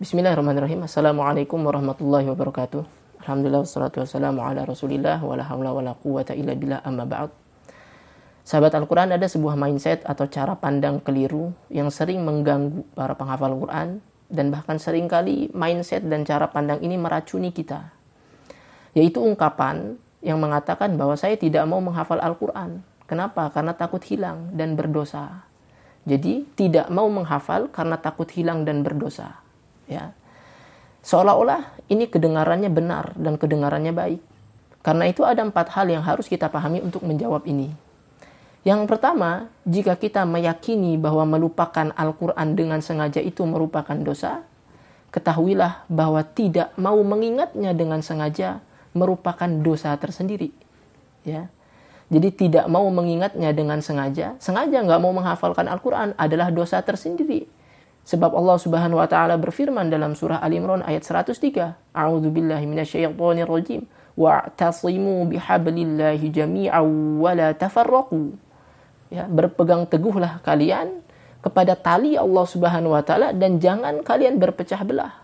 Bismillahirrahmanirrahim. Assalamualaikum warahmatullahi wabarakatuh. Alhamdulillah wassalatu wassalamu ala Rasulillah wala haula wala quwata illa billah amma ba'd. Sahabat Al-Quran, ada sebuah mindset atau cara pandang keliru yang sering mengganggu para penghafal Quran, dan bahkan seringkali mindset dan cara pandang ini meracuni kita. Yaitu ungkapan yang mengatakan bahwa saya tidak mau menghafal Al-Quran. Kenapa? Karena takut hilang dan berdosa. Jadi tidak mau menghafal karena takut hilang dan berdosa. Ya. Seolah-olah ini kedengarannya benar dan kedengarannya baik. Karena itu ada 4 hal yang harus kita pahami untuk menjawab ini. Yang pertama, jika kita meyakini bahwa melupakan Al-Quran dengan sengaja itu merupakan dosa, ketahuilah bahwa tidak mau mengingatnya dengan sengaja merupakan dosa tersendiri. Ya. Jadi tidak mau mengingatnya dengan sengaja nggak mau menghafalkan Al-Quran adalah dosa tersendiri. Sebab Allah Subhanahu wa taala berfirman dalam surah Ali Imran ayat 103, A'udzubillahi minasyaitonir rajim, wa'tasimu bihablillahi jami'an wa la tafarraqu. Ya, berpegang teguhlah kalian kepada tali Allah Subhanahu wa taala dan jangan kalian berpecah belah.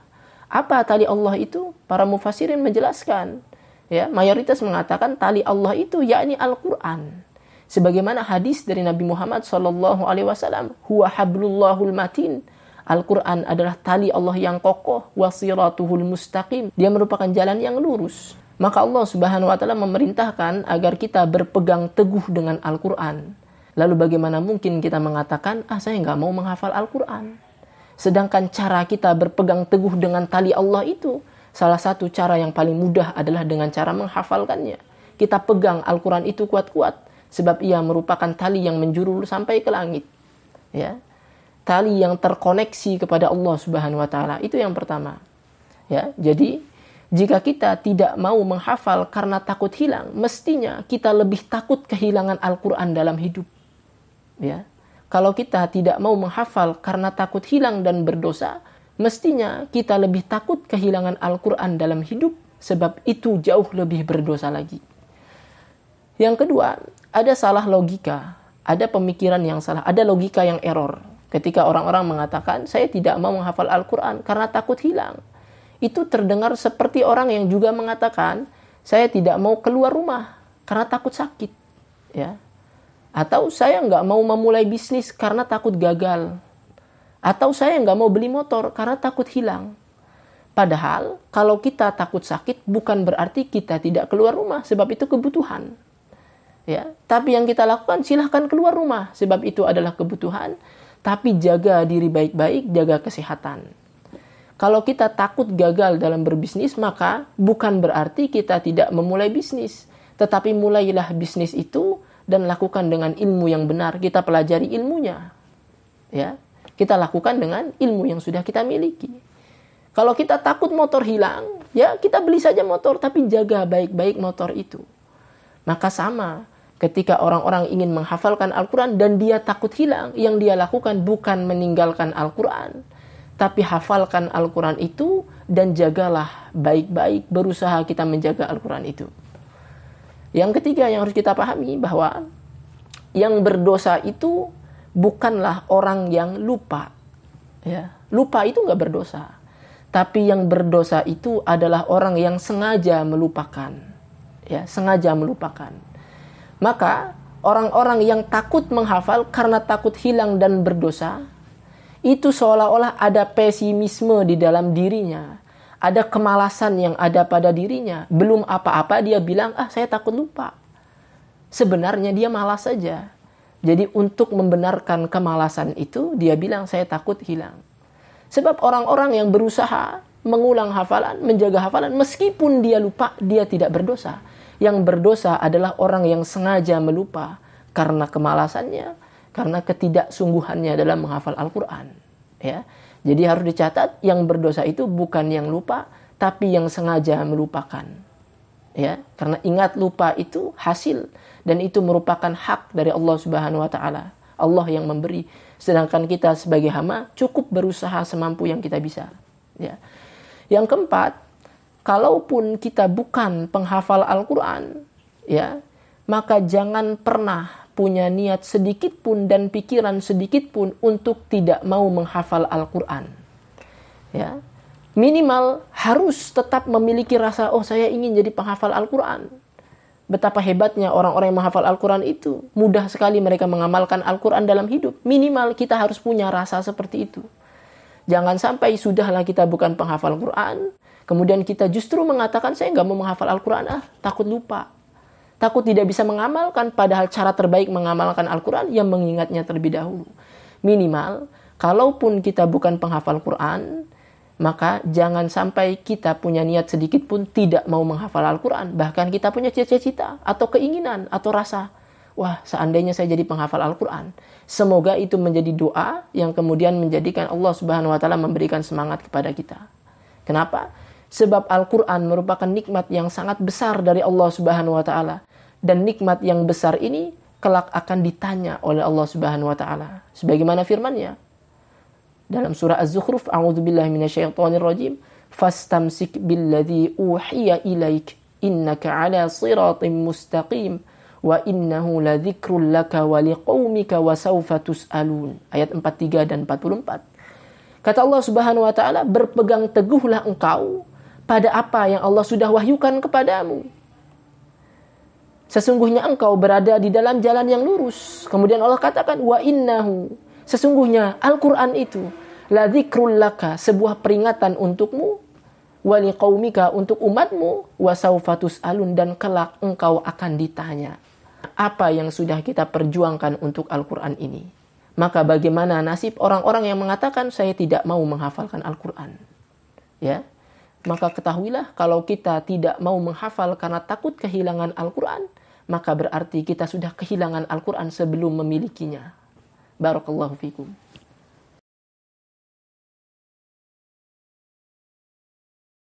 Apa tali Allah itu? Para mufassirin menjelaskan, ya, mayoritas mengatakan tali Allah itu yakni Al-Quran. Sebagaimana hadis dari Nabi Muhammad SAW, huwa hablullahul matin. Al-Quran adalah tali Allah yang kokoh, wasiratuhul mustaqim. Dia merupakan jalan yang lurus. Maka Allah Subhanahu wa taala memerintahkan agar kita berpegang teguh dengan Al-Quran. Lalu bagaimana mungkin kita mengatakan, saya nggak mau menghafal Al-Quran. Sedangkan cara kita berpegang teguh dengan tali Allah itu, salah satu cara yang paling mudah adalah dengan cara menghafalkannya. Kita pegang Al-Quran itu kuat-kuat, sebab ia merupakan tali yang menjulur sampai ke langit. Ya. Tali yang terkoneksi kepada Allah Subhanahu wa taala. Itu yang pertama. Ya, jadi jika kita tidak mau menghafal karena takut hilang, mestinya kita lebih takut kehilangan Al-Quran dalam hidup. Ya. Kalau kita tidak mau menghafal karena takut hilang dan berdosa, mestinya kita lebih takut kehilangan Al-Quran dalam hidup, sebab itu jauh lebih berdosa lagi. Yang kedua, ada salah logika, ada pemikiran yang salah, ada logika yang error. Ketika orang-orang mengatakan, saya tidak mau menghafal Al-Quran karena takut hilang. Itu terdengar seperti orang yang juga mengatakan, saya tidak mau keluar rumah karena takut sakit. Ya. Atau saya nggak mau memulai bisnis karena takut gagal. Atau saya nggak mau beli motor karena takut hilang. Padahal, kalau kita takut sakit, bukan berarti kita tidak keluar rumah, sebab itu kebutuhan. Ya. Tapi yang kita lakukan, silahkan keluar rumah, sebab itu adalah kebutuhan. Tapi jaga diri baik-baik, jaga kesehatan. Kalau kita takut gagal dalam berbisnis, maka bukan berarti kita tidak memulai bisnis. Tetapi mulailah bisnis itu dan lakukan dengan ilmu yang benar. Kita pelajari ilmunya. Ya, kita lakukan dengan ilmu yang sudah kita miliki. Kalau kita takut motor hilang, ya kita beli saja motor, tapi jaga baik-baik motor itu. Maka sama, ketika orang-orang ingin menghafalkan Al-Quran dan dia takut hilang, yang dia lakukan bukan meninggalkan Al-Quran, tapi hafalkan Al-Quran itu dan jagalah baik-baik, berusaha kita menjaga Al-Quran itu. Yang ketiga yang harus kita pahami bahwa yang berdosa itu bukanlah orang yang lupa. Ya, lupa itu nggak berdosa. Tapi yang berdosa itu adalah orang yang sengaja melupakan. Ya, sengaja melupakan. Maka orang-orang yang takut menghafal karena takut hilang dan berdosa, itu seolah-olah ada pesimisme di dalam dirinya. Ada kemalasan yang ada pada dirinya. Belum apa-apa dia bilang, saya takut lupa. Sebenarnya dia malas saja. Jadi untuk membenarkan kemalasan itu, dia bilang saya takut hilang. Sebab orang-orang yang berusaha mengulang hafalan, menjaga hafalan, meskipun dia lupa, dia tidak berdosa. Yang berdosa adalah orang yang sengaja melupa karena kemalasannya, karena ketidaksungguhannya dalam menghafal Al-Quran. Ya. Jadi harus dicatat, yang berdosa itu bukan yang lupa, tapi yang sengaja melupakan. Ya. Karena ingat, lupa itu hasil, dan itu merupakan hak dari Allah Subhanahu wa taala. Allah yang memberi, sedangkan kita sebagai hamba cukup berusaha semampu yang kita bisa. Ya. Yang keempat, kalaupun kita bukan penghafal Al-Quran, ya, maka jangan pernah punya niat sedikit pun dan pikiran sedikit pun untuk tidak mau menghafal Al-Quran. Ya, Minimal harus tetap memiliki rasa, oh saya ingin jadi penghafal Al-Quran. Betapa hebatnya orang-orang yang menghafal Al-Quran itu. Mudah sekali mereka mengamalkan Al-Quran dalam hidup. Minimal kita harus punya rasa seperti itu. Jangan sampai sudahlah kita bukan penghafal Quran, kemudian kita justru mengatakan saya nggak mau menghafal Al-Quran, takut lupa. Takut tidak bisa mengamalkan, padahal cara terbaik mengamalkan Al-Quran yang mengingatnya terlebih dahulu. Minimal, kalaupun kita bukan penghafal Quran, maka jangan sampai kita punya niat sedikit pun tidak mau menghafal Al-Quran. Bahkan kita punya cita-cita atau keinginan atau rasa, wah seandainya saya jadi penghafal Al-Quran. Semoga itu menjadi doa yang kemudian menjadikan Allah Subhanahu wa Ta'ala memberikan semangat kepada kita. Kenapa? Sebab Al-Quran merupakan nikmat yang sangat besar dari Allah Subhanahu wa Ta'ala. Dan nikmat yang besar ini kelak akan ditanya oleh Allah Subhanahu wa Ta'ala. Sebagaimana firman-Nya dalam surah Az-Zukhruf, a'udzubillahi minasyaitonirrajim, fastamsik billadzi uhiya ilaik innaka 'ala shiratim mustaqim wa innahu ladzikrul laka wa liqaumika wa sawfa tus'alun. Ayat 43 dan 44. Kata Allah Subhanahu wa Ta'ala, berpegang teguhlah engkau pada apa yang Allah sudah wahyukan kepadamu. Sesungguhnya engkau berada di dalam jalan yang lurus. Kemudian Allah katakan, wa innahu, sesungguhnya Al-Quran itu ladzikrul laka, sebuah peringatan untukmu, wa liqaumika, untuk umatmu, wa sawfa tus'alun, dan kelak engkau akan ditanya apa yang sudah kita perjuangkan untuk Al-Quran ini. Maka bagaimana nasib orang-orang yang mengatakan saya tidak mau menghafalkan Al-Quran? Ya, maka ketahuilah kalau kita tidak mau menghafal karena takut kehilangan Al-Quran, maka berarti kita sudah kehilangan Al-Quran sebelum memilikinya. Barakallahu fikum.